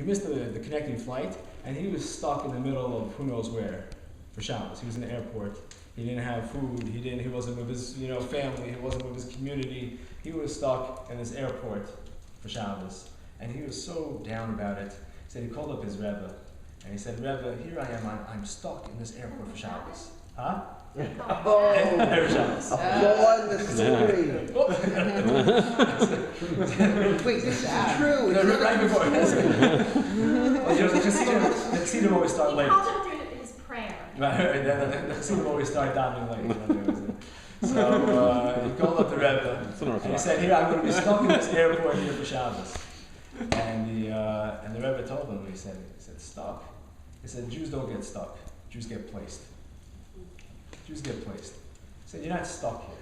he missed the connecting flight, and he was stuck in the middle of who knows where for Shabbos. He was in the airport. He didn't have food. He wasn't with his family. He wasn't with his community. He was stuck in this airport for Shabbos, and he was so down about it. He said he called up his Rebbe, and he said, Rebbe, here I am. I'm stuck in this airport for Shabbos. Huh? Oh, applaud the story. Wait, this is true. Right before. The Chassidim always start late. He called him through his prayer. Right, the Chassidim always start davening late. So he called up the Rebbe, and he said, here, I'm going to be stuck in this airport here for Shabbos. And the Rebbe told him, he said, stuck? He said, Jews don't get stuck. Jews get placed. Jews get placed. He said, you're not stuck here.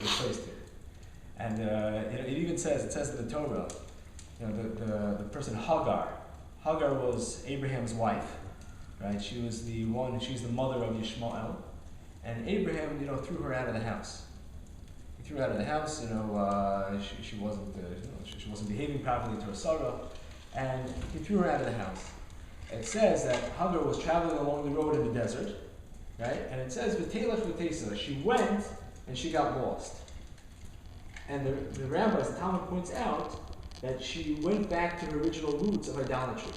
You're placed here. And it even says, in the Torah, the person Hagar was Abraham's wife, right? She's the mother of Yishmael. And Abraham, threw her out of the house. He threw her out of the house, she wasn't behaving properly to her Sarah, and he threw her out of the house. It says that Hagar was traveling along the road in the desert, right? And it says, V'telech v'tesa, she went and she got lost. And the rabbis, the Talmud points out that she went back to her original roots of idolatry.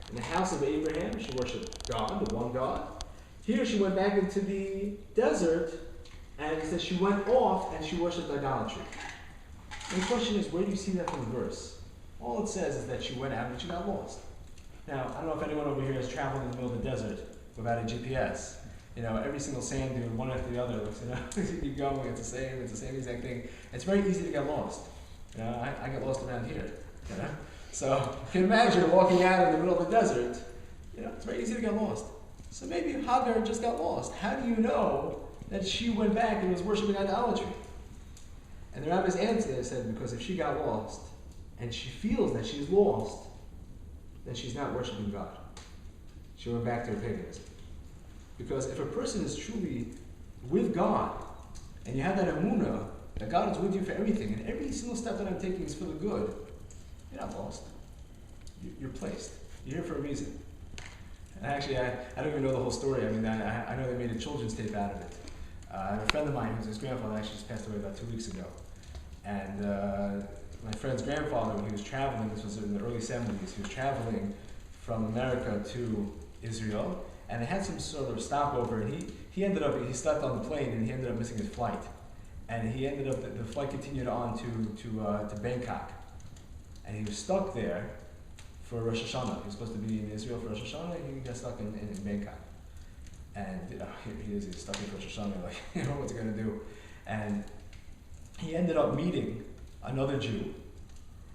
In the house of Abraham, she worshipped God, the one God. Here she went back into the desert, and it says she went off and she worshipped idolatry. And the question is, where do you see that from the verse? All it says is that she went out and she got lost. Now, I don't know if anyone over here has traveled in the middle of the desert without a GPS. Every single sand dune, one after the other, looks, you keep going, it's the same exact thing. It's very easy to get lost. I get lost around here. So you can imagine walking out in the middle of the desert. It's very easy to get lost. So maybe Hagar just got lost. How do you know that she went back and was worshiping idolatry? And the rabbi's answer said, because if she got lost and she feels that she's lost, then she's not worshiping God. She went back to her paganism. Because if a person is truly with God, and you have that emunah, that God is with you for everything, and every single step that I'm taking is for the good, you're not lost. You're placed. You're here for a reason. And actually, I don't even know the whole story. I mean, I know they made a children's tape out of it. I have a friend of mine whose grandfather actually just passed away about 2 weeks ago. And my friend's grandfather, when he was traveling, this was in the early 70s, he was traveling from America to Israel, and they had some sort of stopover, and he slept on the plane, and he ended up missing his flight. And he ended up, the flight continued on to Bangkok. And he was stuck there for Rosh Hashanah. He was supposed to be in Israel for Rosh Hashanah, and he got stuck in Bangkok. And here he's stuck in Rosh Hashanah, like, what's he going to do? And he ended up meeting another Jew,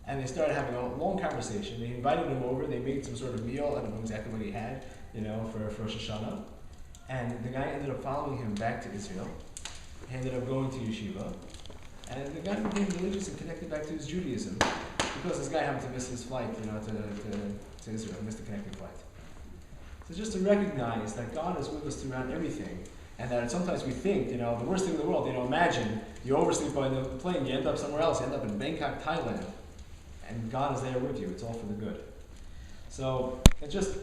and they started having a long conversation. They invited him over, they made some sort of meal, I don't know exactly what he had, for Rosh Hashanah. And the guy ended up following him back to Israel. He ended up going to yeshiva, and the guy became religious and connected back to his Judaism, because this guy happened to miss his flight, to Israel, missed the connecting flight. So just to recognize that God is with us throughout everything, and that sometimes we think, the worst thing in the world, imagine you oversleep on the plane, you end up somewhere else, you end up in Bangkok, Thailand, and God is there with you. It's all for the good. So it just,